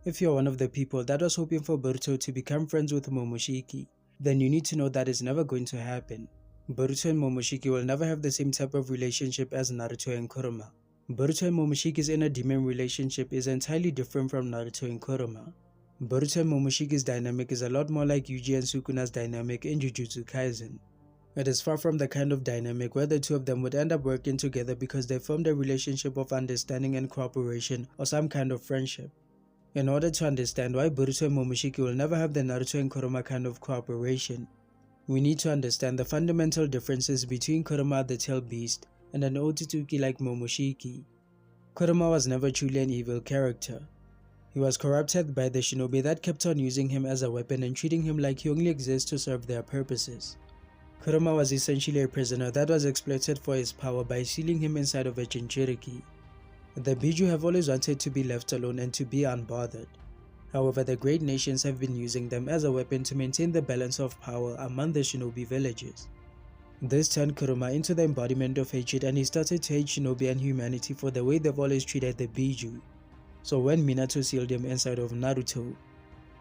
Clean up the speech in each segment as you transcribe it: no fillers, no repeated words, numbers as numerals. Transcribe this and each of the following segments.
If you're one of the people that was hoping for Boruto to become friends with Momoshiki, then you need to know that is never going to happen. Boruto and Momoshiki will never have the same type of relationship as Naruto and Kurama. Boruto and Momoshiki's inner demon relationship is entirely different from Naruto and Kurama. Boruto and Momoshiki's dynamic is a lot more like Yuji and Sukuna's dynamic in Jujutsu Kaisen. It is far from the kind of dynamic where the two of them would end up working together because they formed a relationship of understanding and cooperation or some kind of friendship. In order to understand why Boruto and Momoshiki will never have the Naruto and Kurama kind of cooperation, we need to understand the fundamental differences between Kurama the Tail Beast and an Otsutsuki like Momoshiki. Kurama was never truly an evil character. He was corrupted by the shinobi that kept on using him as a weapon and treating him like he only exists to serve their purposes. Kurama was essentially a prisoner that was exploited for his power by sealing him inside of a Jinchuriki. The Biju have always wanted to be left alone and to be unbothered. However, the great nations have been using them as a weapon to maintain the balance of power among the shinobi villages. This turned Kurama into the embodiment of hatred, and he started to hate shinobi and humanity for the way they've always treated the Biju. So when Minato sealed him inside of Naruto,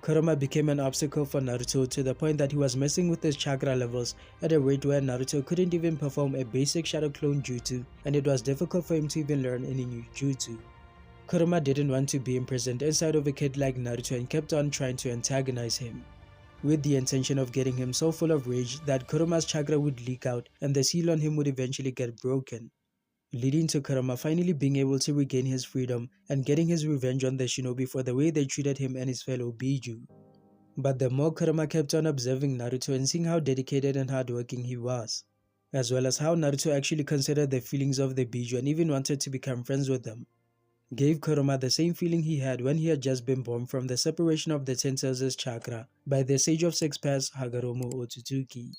Kurama became an obstacle for Naruto to the point that he was messing with his chakra levels at a rate where Naruto couldn't even perform a basic shadow clone jutsu, and it was difficult for him to even learn any new jutsu. Kurama didn't want to be imprisoned inside of a kid like Naruto and kept on trying to antagonize him, with the intention of getting him so full of rage that Kurama's chakra would leak out and the seal on him would eventually get broken, leading to Kurama finally being able to regain his freedom and getting his revenge on the shinobi for the way they treated him and his fellow Biju. But the more Kurama kept on observing Naruto and seeing how dedicated and hardworking he was, as well as how Naruto actually considered the feelings of the Biju and even wanted to become friends with them, gave Kurama the same feeling he had when he had just been born from the separation of the 10 cells' chakra by the Sage of Six Paths Hagoromo Otsutsuki.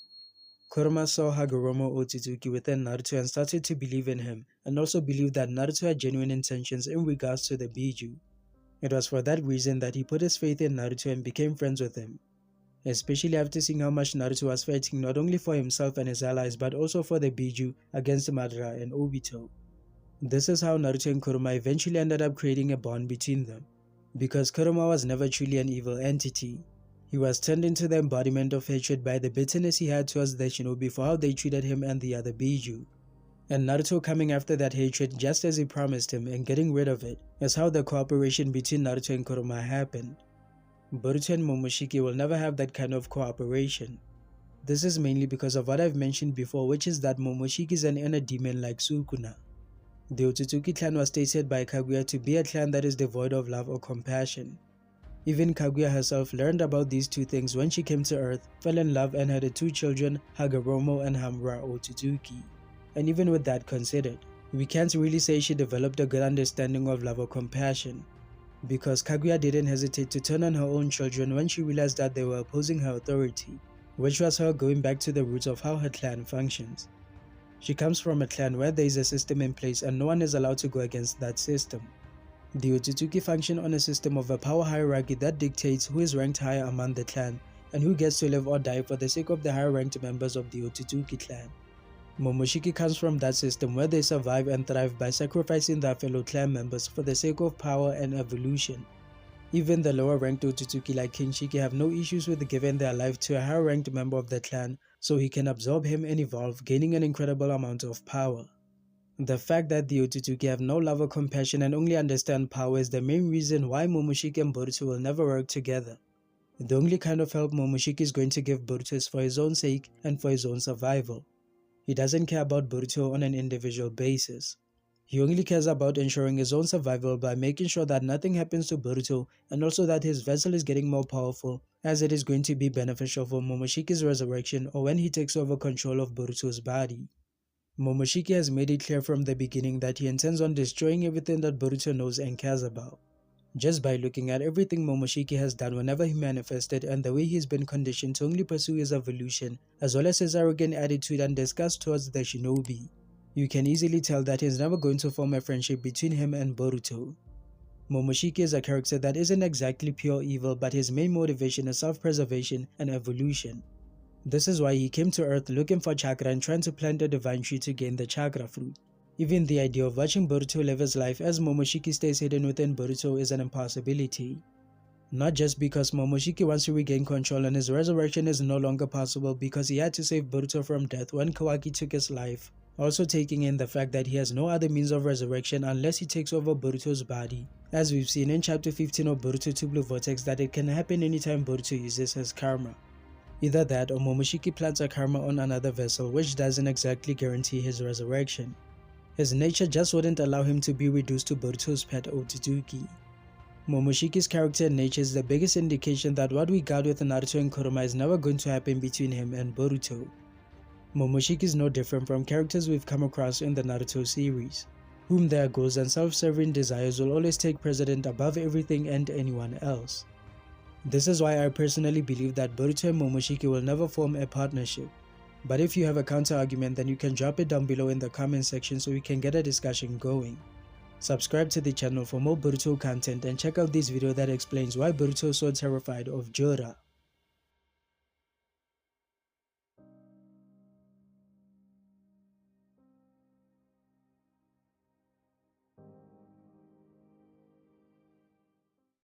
Kurama saw Hagoromo Otsutsuki within Naruto and started to believe in him, and also believed that Naruto had genuine intentions in regards to the Biju. It was for that reason that he put his faith in Naruto and became friends with him, especially after seeing how much Naruto was fighting not only for himself and his allies but also for the Biju against Madara and Obito. This is how Naruto and Kurama eventually ended up creating a bond between them, because Kurama was never truly an evil entity. He was turned into the embodiment of hatred by the bitterness he had towards the shinobi for how they treated him and the other Biju. And Naruto coming after that hatred just as he promised him and getting rid of it is how the cooperation between Naruto and Kurama happened. Boruto and Momoshiki will never have that kind of cooperation. This is mainly because of what I've mentioned before, which is that Momoshiki is an inner demon like Sukuna. The Otsutsuki clan was stated by Kaguya to be a clan that is devoid of love or compassion. Even Kaguya herself learned about these two things when she came to Earth, fell in love and had the two children Hagoromo and Hamura Otsutsuki. And even with that considered, we can't really say she developed a good understanding of love or compassion, because Kaguya didn't hesitate to turn on her own children when she realized that they were opposing her authority, which was her going back to the roots of how her clan functions. She comes from a clan where there is a system in place and no one is allowed to go against that system. The Otsutsuki function on a system of a power hierarchy that dictates who is ranked higher among the clan and who gets to live or die for the sake of the higher ranked members of the Otsutsuki clan. Momoshiki comes from that system where they survive and thrive by sacrificing their fellow clan members for the sake of power and evolution. Even the lower ranked Otsutsuki like King Shiki have no issues with giving their life to a higher ranked member of the clan so he can absorb him and evolve, gaining an incredible amount of power. The fact that the Otsutsuki have no love or compassion and only understand power is the main reason why Momoshiki and Boruto will never work together. The only kind of help Momoshiki is going to give Boruto is for his own sake and for his own survival. He doesn't care about Boruto on an individual basis. He only cares about ensuring his own survival by making sure that nothing happens to Boruto and also that his vessel is getting more powerful, as it is going to be beneficial for Momoshiki's resurrection or when he takes over control of Boruto's body. Momoshiki has made it clear from the beginning that he intends on destroying everything that Boruto knows and cares about. Just by looking at everything Momoshiki has done whenever he manifested and the way he's been conditioned to only pursue his evolution, as well as his arrogant attitude and disgust towards the shinobi, you can easily tell that he's never going to form a friendship between him and Boruto. Momoshiki is a character that isn't exactly pure evil, but his main motivation is self-preservation and evolution. This is why he came to Earth looking for chakra and trying to plant a divine tree to gain the chakra fruit. Even the idea of watching Boruto live his life as Momoshiki stays hidden within Boruto is an impossibility. Not just because Momoshiki wants to regain control and his resurrection is no longer possible because he had to save Boruto from death when Kawaki took his life, also taking in the fact that he has no other means of resurrection unless he takes over Boruto's body, as we've seen in chapter 15 of Boruto 2 Blue Vortex that it can happen anytime Boruto uses his karma. Either that or Momoshiki plants a karma on another vessel, which doesn't exactly guarantee his resurrection. His nature just wouldn't allow him to be reduced to Boruto's pet Otsutsuki. Momoshiki's character and nature is the biggest indication that what we got with Naruto and Kurama is never going to happen between him and Boruto. Momoshiki is no different from characters we've come across in the Naruto series, whom their goals and self-serving desires will always take precedent above everything and anyone else. This is why I personally believe that Boruto and Momoshiki will never form a partnership. But if you have a counter-argument, then you can drop it down below in the comment section so we can get a discussion going. Subscribe to the channel for more Boruto content and check out this video that explains why Boruto is so terrified of Jorah.